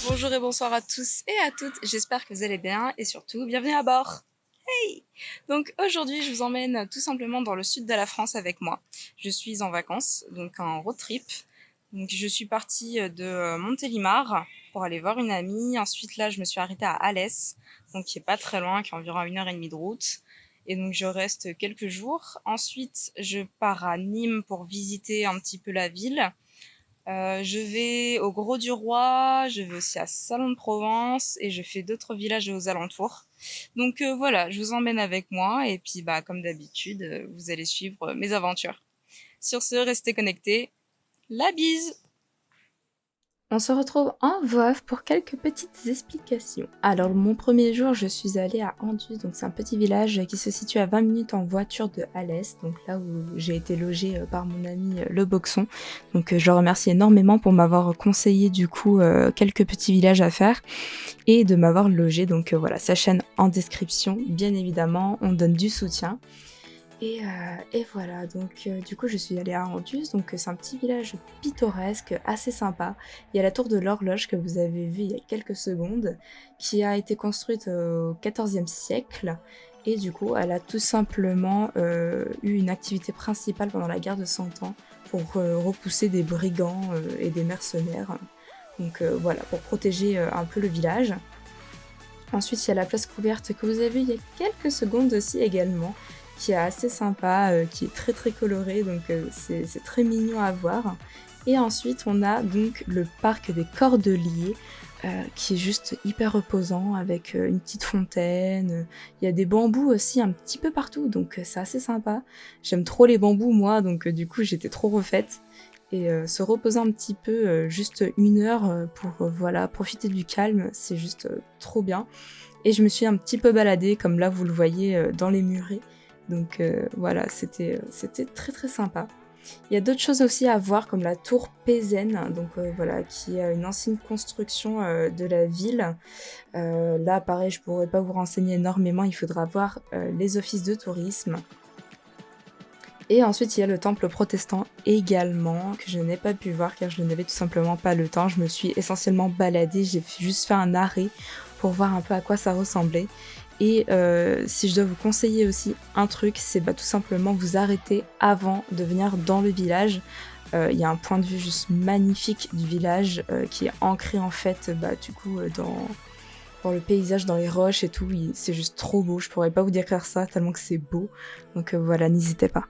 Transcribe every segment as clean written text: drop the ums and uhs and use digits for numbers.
Bonjour et bonsoir à tous et à toutes, j'espère que vous allez bien et surtout bienvenue à bord. Hey. Donc aujourd'hui je vous emmène tout simplement dans le sud de la France avec moi. Je suis en vacances, donc en road trip. Donc je suis partie de Montélimar pour aller voir une amie. Ensuite là je me suis arrêtée à Alès, donc qui est pas très loin, qui est environ à 1 heure et demie de route. Et donc je reste quelques jours. Ensuite je pars à Nîmes pour visiter un petit peu la ville. Je vais au Grau-du-Roi, je vais aussi à Salon de Provence et je fais d'autres villages aux alentours. Donc voilà, je vous emmène avec moi et puis bah comme d'habitude, vous allez suivre mes aventures. Sur ce, restez connectés. La bise! On se retrouve en VOF pour quelques petites explications. Alors, mon premier jour, je suis allée à Anduze, donc c'est un petit village qui se situe à 20 minutes en voiture de Alès, donc là où j'ai été logée par mon ami Le Boxon. Donc, je le remercie énormément pour m'avoir conseillé du coup quelques petits villages à faire et de m'avoir logée. Donc voilà, sa chaîne en description, bien évidemment, on donne du soutien. Et voilà, donc du coup je suis allée à Anduze, donc c'est un petit village pittoresque, assez sympa. Il y a la tour de l'horloge que vous avez vue il y a quelques secondes, qui a été construite au XIVe siècle, et du coup elle a tout simplement eu une activité principale pendant la guerre de 100 ans pour repousser des brigands et des mercenaires. Donc voilà, pour protéger un peu le village. Ensuite, il y a la place couverte que vous avez vue il y a quelques secondes aussi également, qui est assez sympa, qui est très très coloré, donc c'est très mignon à voir. Et ensuite, on a donc le parc des Cordeliers, qui est juste hyper reposant, avec une petite fontaine. Il y a des bambous aussi un petit peu partout, donc c'est assez sympa. J'aime trop les bambous, moi, donc du coup, j'étais trop refaite. Et se reposer un petit peu, juste 1 heure pour voilà, profiter du calme, c'est juste trop bien. Et je me suis un petit peu baladée, comme là vous le voyez, dans les murets. Donc voilà, c'était très très sympa. Il y a d'autres choses aussi à voir, comme la tour Pézène, donc voilà, qui est une ancienne construction de la ville. Là, pareil, je pourrais pas vous renseigner énormément, il faudra voir les offices de tourisme. Et ensuite, il y a le temple protestant également, que je n'ai pas pu voir car je n'avais tout simplement pas le temps. Je me suis essentiellement baladée, j'ai juste fait un arrêt pour voir un peu à quoi ça ressemblait. Et si je dois vous conseiller aussi un truc, c'est tout simplement vous arrêter avant de venir dans le village. Il y a un point de vue juste magnifique du village qui est ancré en fait du coup dans le paysage, dans les roches et tout. C'est juste trop beau, je pourrais pas vous décrire ça tellement que c'est beau. Donc voilà, n'hésitez pas.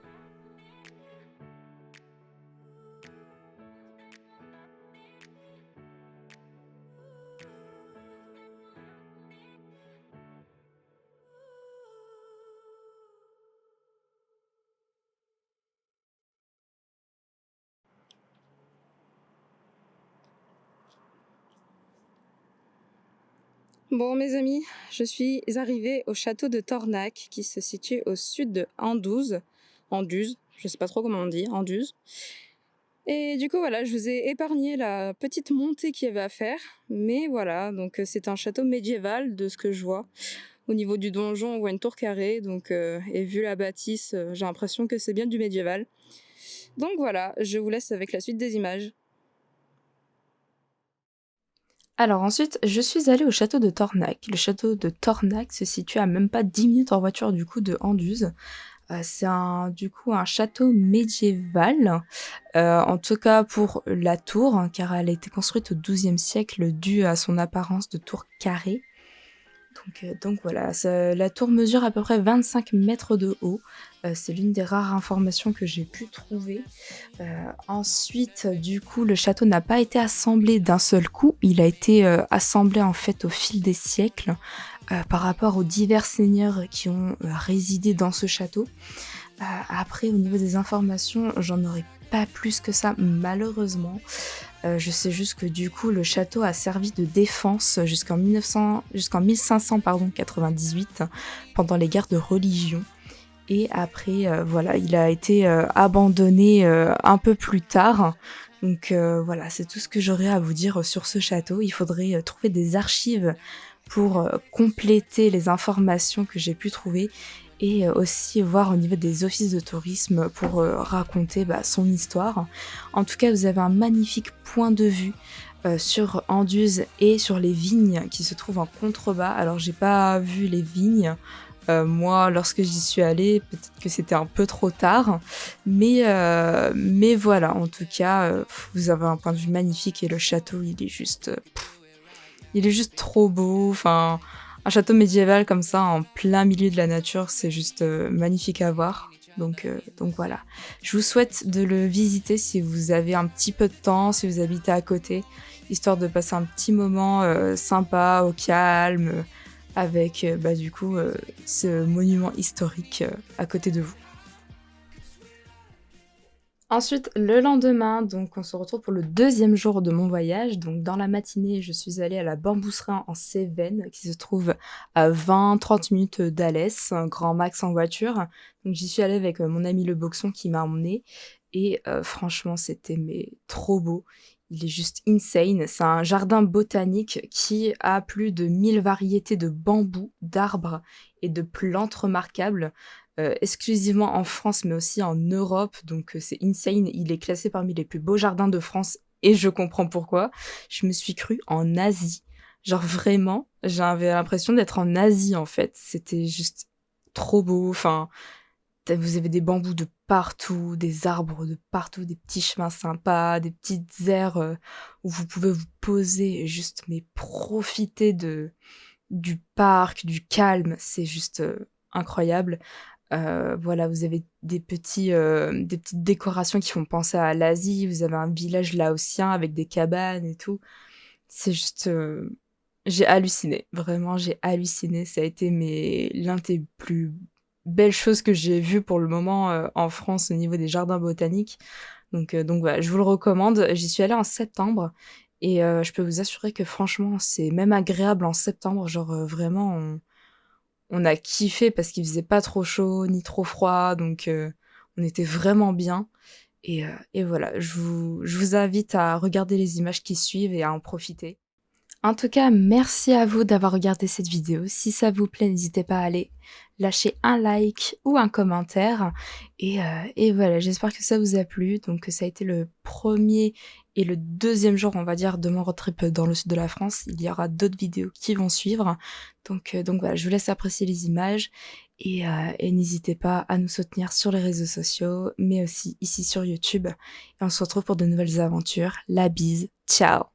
Bon mes amis, je suis arrivée au château de Tornac qui se situe au sud de Anduze, je sais pas trop comment on dit, Anduze. Et du coup voilà, je vous ai épargné la petite montée qu'il y avait à faire, mais voilà, donc c'est un château médiéval de ce que je vois. Au niveau du donjon, on voit une tour carrée, donc et vu la bâtisse, j'ai l'impression que c'est bien du médiéval. Donc voilà, je vous laisse avec la suite des images. Alors ensuite, je suis allée au château de Tornac. Le château de Tornac se situe à même pas 10 minutes en voiture du coup de Anduze. C'est du coup un château médiéval, en tout cas pour la tour, hein, car elle a été construite au XIIe siècle due à son apparence de tour carrée. Donc voilà, la tour mesure à peu près 25 mètres de haut. C'est l'une des rares informations que j'ai pu trouver. Ensuite, du coup, le château n'a pas été assemblé d'un seul coup. Il a été assemblé en fait au fil des siècles par rapport aux divers seigneurs qui ont résidé dans ce château. Après, au niveau des informations, j'en aurais pas plus que ça, malheureusement. Je sais juste que du coup, le château a servi de défense jusqu'en 1598, pendant les guerres de religion. Et après, voilà, il a été abandonné un peu plus tard. Donc voilà, c'est tout ce que j'aurais à vous dire sur ce château. Il faudrait trouver des archives pour compléter les informations que j'ai pu trouver et aussi voir au niveau des offices de tourisme pour raconter son histoire. En tout cas, vous avez un magnifique point de vue sur Anduze et sur les vignes qui se trouvent en contrebas. Alors j'ai pas vu les vignes, moi lorsque j'y suis allée, peut-être que c'était un peu trop tard, mais voilà, en tout cas, vous avez un point de vue magnifique et le château il est juste trop beau, enfin, un château médiéval comme ça en plein milieu de la nature, c'est juste magnifique à voir. Donc voilà. Je vous souhaite de le visiter si vous avez un petit peu de temps, si vous habitez à côté, histoire de passer un petit moment sympa, au calme, avec du coup ce monument historique à côté de vous. Ensuite, le lendemain, donc on se retrouve pour le deuxième jour de mon voyage. Donc dans la matinée, je suis allée à la Bambousserin en Cévennes, qui se trouve à 20-30 minutes d'Alès, un grand max en voiture. Donc j'y suis allée avec mon ami le Boxon qui m'a emmenée. Et franchement, c'était trop beau. Il est juste insane. C'est un jardin botanique qui a plus de 1000 variétés de bambous, d'arbres et de plantes remarquables. Exclusivement en France, mais aussi en Europe, donc c'est insane. Il est classé parmi les plus beaux jardins de France et je comprends pourquoi. Je me suis crue en Asie. Genre vraiment, j'avais l'impression d'être en Asie en fait. C'était juste trop beau. Enfin, vous avez des bambous de partout, des arbres de partout, des petits chemins sympas, des petites aires où vous pouvez vous poser et juste profiter du parc, du calme. C'est juste incroyable. Voilà, vous avez des petites décorations qui font penser à l'Asie. Vous avez un village laotien avec des cabanes et tout. C'est juste, j'ai halluciné. Vraiment, j'ai halluciné. Ça a été l'un des plus belles choses que j'ai vues pour le moment en France au niveau des jardins botaniques. Donc voilà, je vous le recommande. J'y suis allée en septembre et je peux vous assurer que franchement, c'est même agréable en septembre. Genre vraiment, on a kiffé parce qu'il faisait pas trop chaud ni trop froid, donc on était vraiment bien. Et voilà, je vous invite à regarder les images qui suivent et à en profiter. En tout cas, merci à vous d'avoir regardé cette vidéo. Si ça vous plaît, n'hésitez pas à aller lâcher un like ou un commentaire. Et voilà, j'espère que ça vous a plu. Donc ça a été le premier et le deuxième jour, on va dire, de mon road trip dans le sud de la France. Il y aura d'autres vidéos qui vont suivre. Donc voilà, je vous laisse apprécier les images. Et n'hésitez pas à nous soutenir sur les réseaux sociaux, mais aussi ici sur YouTube. Et on se retrouve pour de nouvelles aventures. La bise, ciao!